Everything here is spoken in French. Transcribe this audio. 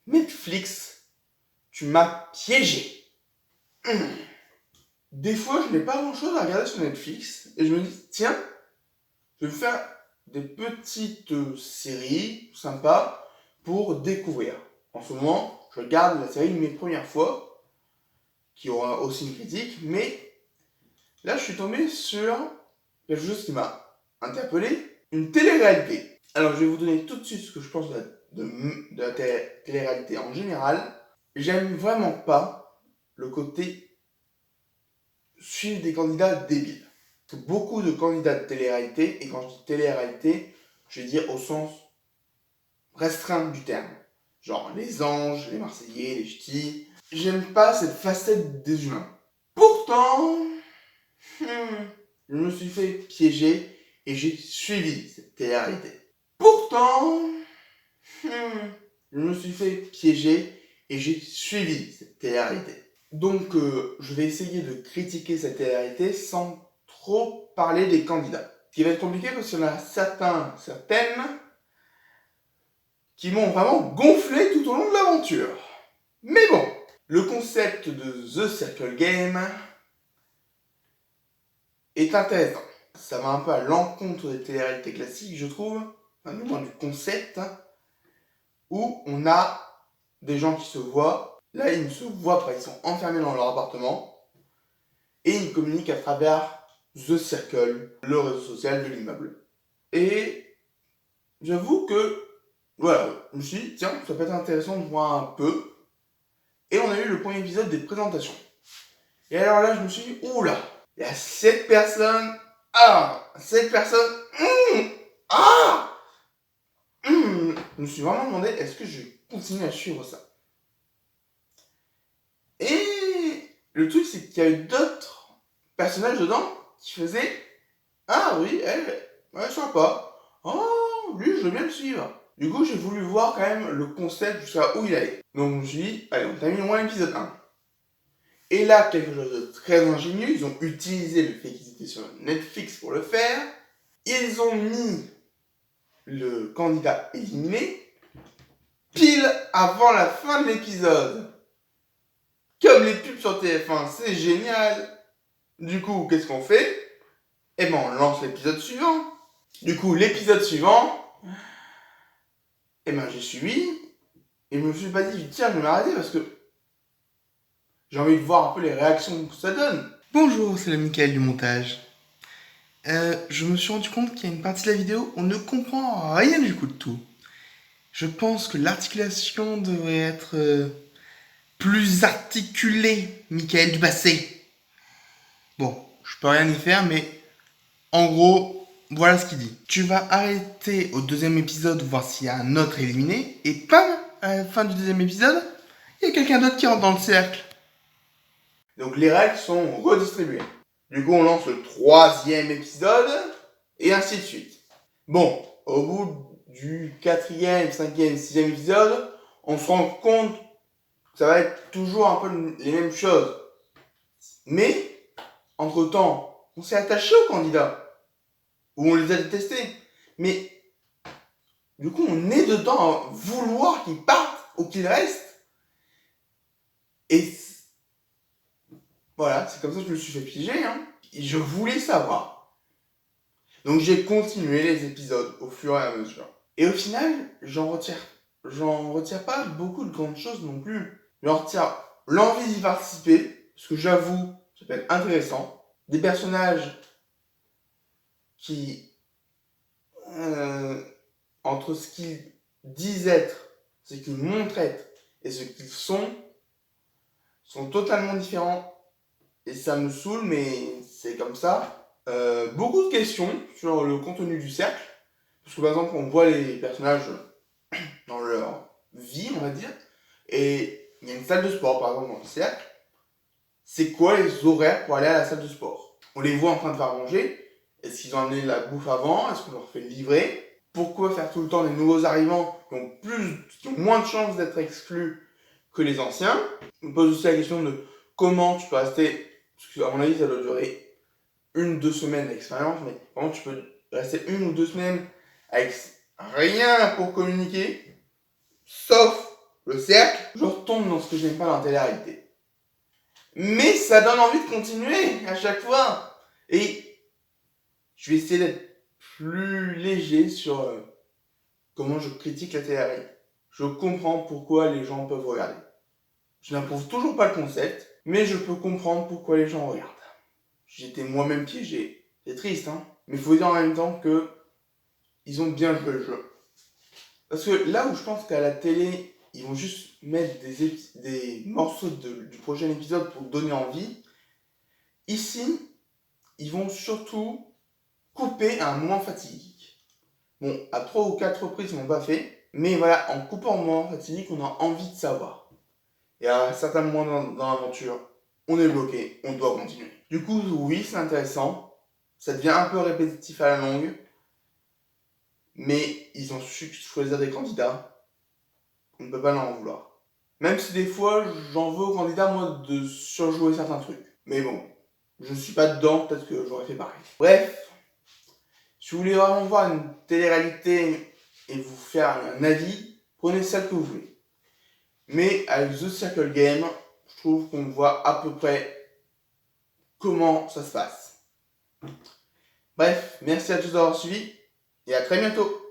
Netflix, tu m'as piégé. Des fois, je n'ai pas grand-chose à regarder sur Netflix et je me dis, tiens, je vais faire des petites séries sympas pour découvrir. En ce moment, je regarde la série Mes Premières Fois, qui aura aussi une critique, mais là, je suis tombé sur quelque chose qui m'a interpellé, une télé-réalité. Alors, je vais vous donner tout de suite ce que je pense de la télé-réalité en général. J'aime vraiment pas le côté suivre des candidats débiles. Parce que beaucoup de candidats de télé-réalité, et quand je dis télé-réalité, je veux dire au sens restreint du terme. Genre les anges, les Marseillais, les ch'tis. J'aime pas cette facette des humains. Pourtant, je me suis fait piéger et j'ai suivi cette télé-réalité. Pourtant, je me suis fait piéger et j'ai suivi cette télé-réalité. Donc, je vais essayer de critiquer cette télé-réalité sans trop parler des candidats. Ce qui va être compliqué parce qu'il y en a certaines qui m'ont vraiment gonflé tout au long de l'aventure. Mais bon, le concept de The Circle Game est intéressant. Ça va un peu à l'encontre des télé-réalités classiques, je trouve, enfin, du moins du concept, où on a des gens qui se voient. Là, ils ne se voient pas, ils sont enfermés dans leur appartement et ils communiquent à travers The Circle, le réseau social de l'immeuble. Et j'avoue que, voilà, je me suis dit, tiens, ça peut être intéressant de voir un peu. Et on a eu le premier épisode des présentations. Et alors là, je me suis dit, oula, il y a 7 personnes. Ah, 7 personnes. Ah Je me suis vraiment demandé, est-ce que je vais continuer à suivre ça? Et le truc, c'est qu'il y a eu d'autres personnages dedans qui faisaient, ah oui, elle, ouais, sympa. Oh, lui, je veux bien le suivre. Du coup, j'ai voulu voir quand même le concept jusqu'à où il allait. Donc, je me suis dit, allez, on termine au moins l'épisode 1. Et là, quelque chose de très ingénieux, ils ont utilisé le fait qu'ils étaient sur Netflix pour le faire. Ils ont mis le candidat éliminé pile avant la fin de l'épisode. Comme les pubs sur TF1, c'est génial. Du coup, qu'est-ce qu'on fait? Eh ben, on lance l'épisode suivant. Du coup, l'épisode suivant, eh ben, j'ai suivi. Et je me suis pas dit, tiens, je vais m'arrêter parce que j'ai envie de voir un peu les réactions que ça donne. Bonjour, c'est le Mickaël du montage. Je me suis rendu compte qu'il y a une partie de la vidéo où on ne comprend rien du coup de tout. Je pense que l'articulation devrait être plus articulée, Mickaël du passé. Bon, je peux rien y faire, mais en gros, voilà ce qu'il dit. Tu vas arrêter au deuxième épisode, voir s'il y a un autre éliminé, et pam, à la fin du deuxième épisode, il y a quelqu'un d'autre qui rentre dans le cercle. Donc les règles sont redistribuées. Du coup, on lance le troisième épisode, et ainsi de suite. Bon, au bout du quatrième, cinquième, sixième épisode, on se rend compte que ça va être toujours un peu les mêmes choses. Mais, entre-temps, on s'est attaché aux candidats, ou on les a détestés. Mais, du coup, on est dedans à vouloir qu'ils partent ou qu'ils restent. Et voilà, c'est comme ça que je me suis fait piéger. Et je voulais savoir. Donc j'ai continué les épisodes au fur et à mesure. Et au final, j'en retire pas beaucoup de grandes choses non plus. J'en retire l'envie d'y participer, parce que j'avoue, ça peut être intéressant. Des personnages qui, entre ce qu'ils disent être, ce qu'ils montrent être, et ce qu'ils sont totalement différents. Et ça me saoule, mais c'est comme ça. Beaucoup de questions sur le contenu du cercle. Parce que par exemple, on voit les personnages dans leur vie, on va dire. Et il y a une salle de sport, par exemple, dans le cercle. C'est quoi les horaires pour aller à la salle de sport? On les voit en train de faire manger. Est-ce qu'ils ont amené de la bouffe avant? Est-ce qu'on leur fait livrer? Pourquoi faire tout le temps des nouveaux arrivants qui ont moins de chances d'être exclus que les anciens? On pose aussi la question de comment tu peux rester, parce qu'à mon avis, ça doit durer 1-2 semaines d'expérience, mais comment tu peux rester 1 ou 2 semaines avec rien pour communiquer, sauf le cercle, je retombe dans ce que j'aime pas dans la télé-réalité. Mais ça donne envie de continuer à chaque fois. Et je vais essayer d'être plus léger sur comment je critique la télé-réalité. Je comprends pourquoi les gens peuvent regarder. Je n'approuve toujours pas le concept, mais je peux comprendre pourquoi les gens regardent. J'étais moi-même piégé. C'est triste, hein. Mais il faut dire en même temps que ils ont bien joué le jeu. Parce que là où je pense qu'à la télé, ils vont juste mettre des morceaux du prochain épisode pour donner envie, ici, ils vont surtout couper à un moment fatidique. Bon, à 3 ou 4 reprises, ils l'ont pas fait, mais voilà, en coupant un moment fatidique, on a envie de savoir. Et à un certain moment dans l'aventure, on est bloqué, on doit continuer. Du coup, oui, c'est intéressant, ça devient un peu répétitif à la longue, mais ils ont su choisir des candidats, on ne peut pas leur en vouloir. Même si des fois, j'en veux aux candidats, moi, de surjouer certains trucs. Mais bon, je ne suis pas dedans, peut-être que j'aurais fait pareil. Bref, si vous voulez vraiment voir une télé-réalité et vous faire un avis, prenez celle que vous voulez. Mais avec The Circle Game, je trouve qu'on voit à peu près comment ça se passe. Bref, merci à tous d'avoir suivi et à très bientôt.